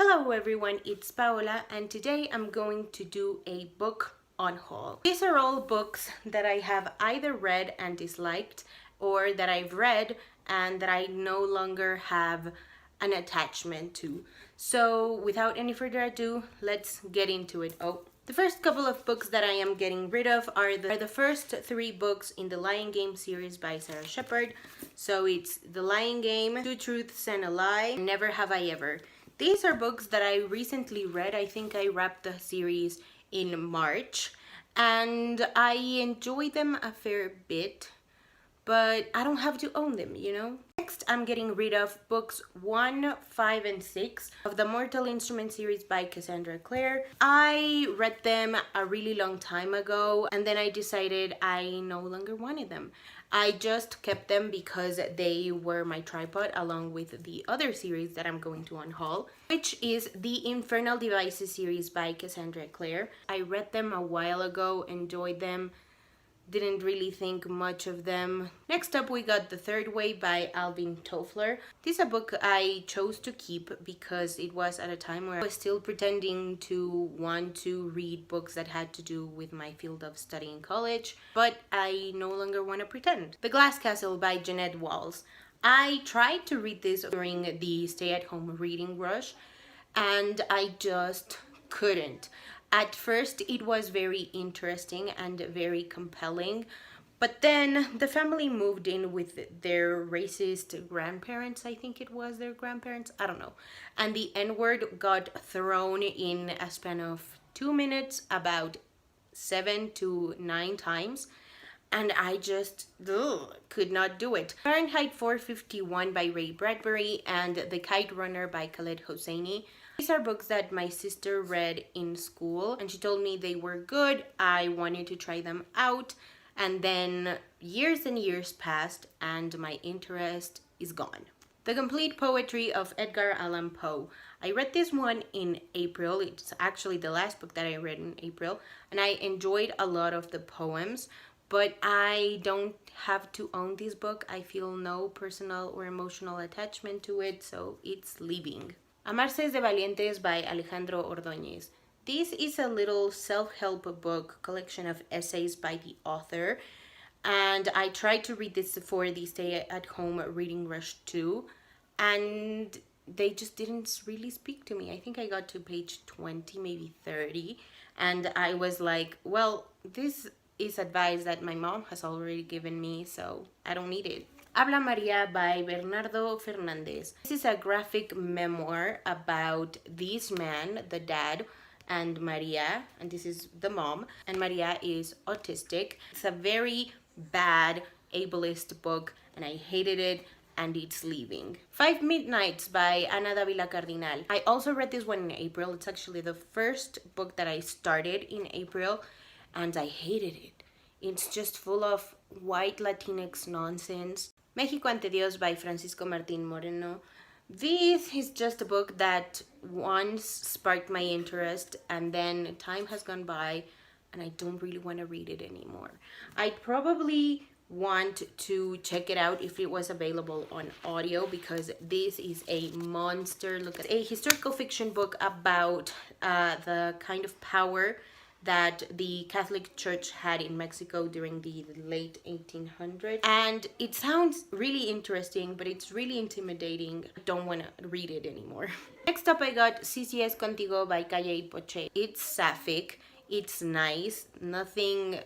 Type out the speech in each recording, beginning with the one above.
Hello everyone, it's Paola and today I'm going to do a book unhaul. These are all books that I have either read and disliked or that I've read and that I no longer have an attachment to. So without any further ado, let's get into it. The first couple of books that I am getting rid of are the first three books in the Lying Game series by Sarah Shepard. So it's The Lying Game, Two Truths and a Lie, and Never Have I Ever. These are books that I recently read. I think I wrapped the series in March and I enjoy them a fair bit, but I don't have to own them, you know? Next, I'm getting rid of books 1, 5, and 6 of the Mortal Instruments series by Cassandra Clare. I read them a really long time ago and then I decided I no longer wanted them. I just kept them because they were my tripod along with the other series that I'm going to unhaul, which is the Infernal Devices series by Cassandra Clare. I read them a while ago, enjoyed them, didn't really think much of them. Next up we got The Third Way by Alvin Toffler. This is a book I chose to keep because it was at a time where I was still pretending to want to read books that had to do with my field of study in college, but I no longer want to pretend. The Glass Castle by Jeanette Walls. I tried to read this during the stay-at-home reading rush and I just couldn't. At first, it was very interesting and very compelling, but then the family moved in with their racist grandparents, I think it was their grandparents, I don't know. And the N-word got thrown in a span of 2 minutes about 7 to 9 times. And I just could not do it. Fahrenheit 451 by Ray Bradbury and The Kite Runner by Khaled Hosseini. These are books that my sister read in school and she told me they were good. I wanted to try them out and then years and years passed and my interest is gone. The Complete Poetry of Edgar Allan Poe. I read this one in April. It's actually the last book that I read in April and I enjoyed a lot of the poems, but I don't have to own this book. I feel no personal or emotional attachment to it, so it's leaving. Amarse es de Valientes by Alejandro Ordóñez. This is a little self-help book collection of essays by the author, and I tried to read this for the stay-at-home reading rush too, and they just didn't really speak to me. I think I got to page 20, maybe 30, and I was like, well, this is advice that my mom has already given me, so I don't need it. Habla María by Bernardo Fernandez. This is a graphic memoir about this man, the dad, and Maria, and this is the mom, and Maria is autistic. It's a very bad ableist book, and I hated it, and it's leaving. 5 Midnights by Ana Davila Cardinal. I also read this one in April. It's actually the first book that I started in April, and I hated it. It's just full of white Latinx nonsense. México ante Dios by Francisco Martín Moreno. This is just a book that once sparked my interest and then time has gone by and I don't really want to read it anymore. I'd probably want to check it out if it was available on audio because this is a monster. Look at a historical fiction book about the kind of power that the Catholic Church had in Mexico during the late 1800s. And it sounds really interesting, but it's really intimidating. I don't want to read it anymore. Next up I got Si Si Es Contigo by Calle y Poche. It's sapphic, it's nice, nothing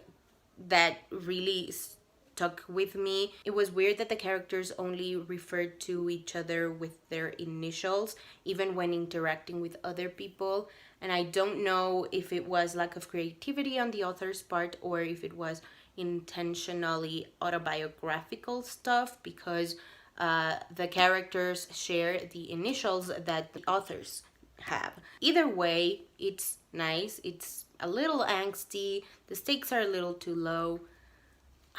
that really stuck with me. It was weird that the characters only referred to each other with their initials, even when interacting with other people. And I don't know if it was lack of creativity on the author's part or if it was intentionally autobiographical stuff because the characters share the initials that the authors have. Either way, it's nice. It's a little angsty. The stakes are a little too low.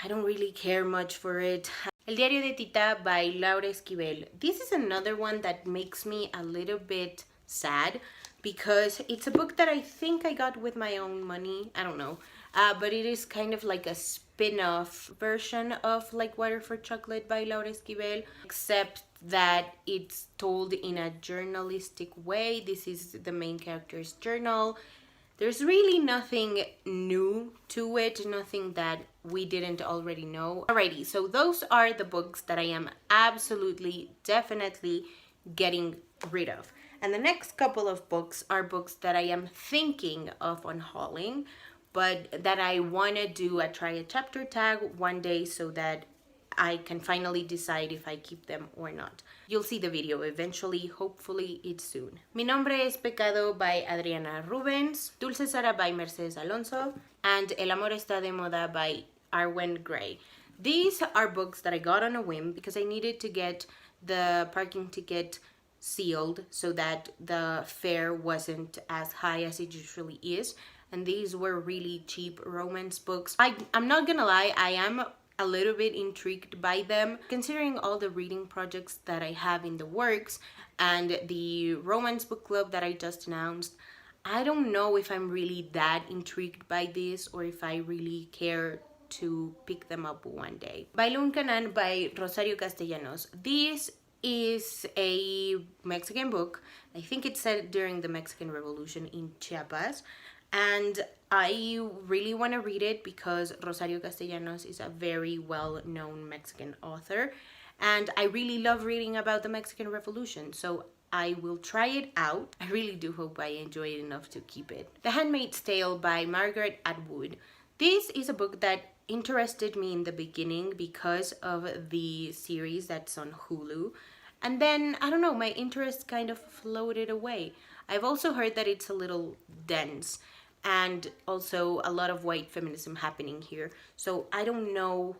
I don't really care much for it. El Diario de Tita by Laura Esquivel. This is another one that makes me a little bit sad because it's a book that I think I got with my own money. I don't know. But it is kind of like a spin-off version of like Water for Chocolate by Laura Esquivel, except that it's told in a journalistic way. This is the main character's journal. There's really nothing new to it, nothing that we didn't already know. Alrighty, so those are the books that I am absolutely, definitely getting rid of. And the next couple of books are books that I am thinking of unhauling, but that I want to do a try a chapter tag one day so that I can finally decide if I keep them or not. You'll see the video eventually, hopefully it's soon. Mi nombre es Pecado by Adriana Rubens, Dulce Sara by Mercedes Alonso, and El Amor Está de Moda by Arwen Gray. These are books that I got on a whim because I needed to get the parking ticket sealed so that the fare wasn't as high as it usually is. And these were really cheap romance books. I'm not gonna lie, I am a little bit intrigued by them, considering all the reading projects that I have in the works and the romance book club that I just announced. I don't know if I'm really that intrigued by this or if I really care to pick them up one day. Bailón Canán by Rosario Castellanos. This is a Mexican book. I think it's set during the Mexican Revolution in Chiapas. And I really want to read it because Rosario Castellanos is a very well-known Mexican author. And I really love reading about the Mexican Revolution. So I will try it out. I really do hope I enjoy it enough to keep it. The Handmaid's Tale by Margaret Atwood. This is a book that interested me in the beginning because of the series that's on Hulu. And then, I don't know, my interest kind of floated away. I've also heard that it's a little dense and also a lot of white feminism happening here. So I don't know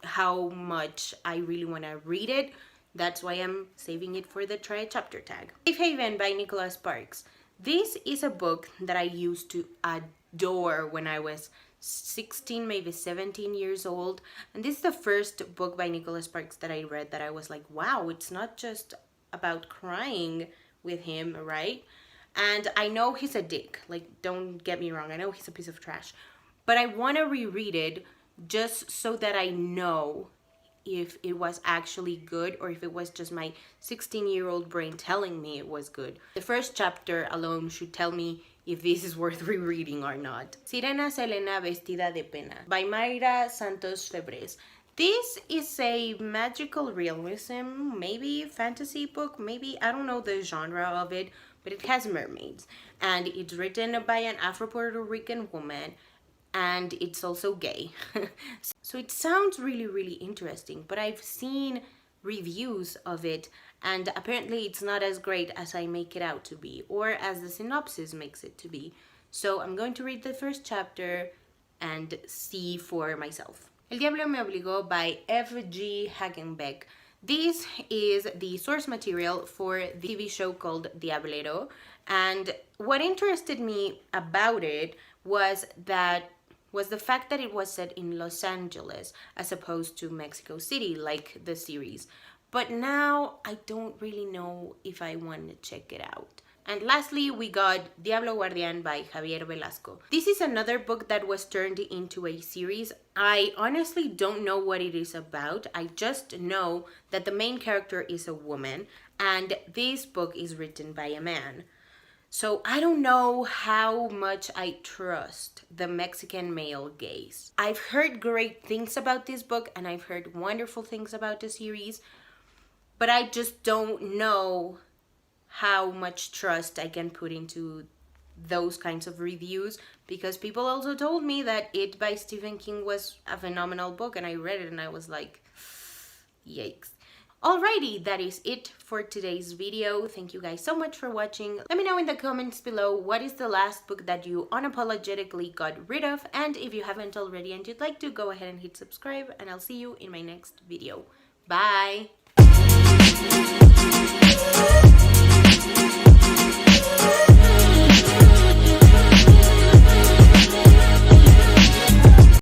how much I really want to read it. That's why I'm saving it for the try a chapter tag. Safe Haven by Nicholas Sparks. This is a book that I used to adore when I was 16, maybe 17 years old. And this is the first book by Nicholas Sparks that I read that I was like, wow, it's not just about crying with him, right? And I know he's a dick, like, don't get me wrong, I know he's a piece of trash, but I want to reread it just so that I know if it was actually good or if it was just my 16-year-old brain telling me it was good. The first chapter alone should tell me if this is worth rereading or not. Sirena Selena Vestida de Pena by Mayra Santos Febres. This is a magical realism, maybe fantasy book, maybe, I don't know the genre of it, but it has mermaids. And it's written by an Afro-Puerto Rican woman, and it's also gay. So it sounds really, really interesting, but I've seen reviews of it, and apparently it's not as great as I make it out to be, or as the synopsis makes it to be. So I'm going to read the first chapter and see for myself. El Diablo me obligó by F.G. Hagenbeck. This is the source material for the TV show called Diablo, and what interested me about it was the fact that it was set in Los Angeles as opposed to Mexico City, like the series. But now I don't really know if I want to check it out. And lastly, we got Diablo Guardian by Javier Velasco. This is another book that was turned into a series. I honestly don't know what it is about. I just know that the main character is a woman, and this book is written by a man. So I don't know how much I trust the Mexican male gaze. I've heard great things about this book, and I've heard wonderful things about the series, but I just don't know how much trust I can put into those kinds of reviews, because people also told me that It by Stephen King was a phenomenal book, and I read it and I was like, yikes. Alrighty, that is it for today's video. Thank you guys so much for watching. Let me know in the comments below what is the last book that you unapologetically got rid of, and if you haven't already and you'd like to, go ahead and hit subscribe, and I'll see you in my next video. Bye!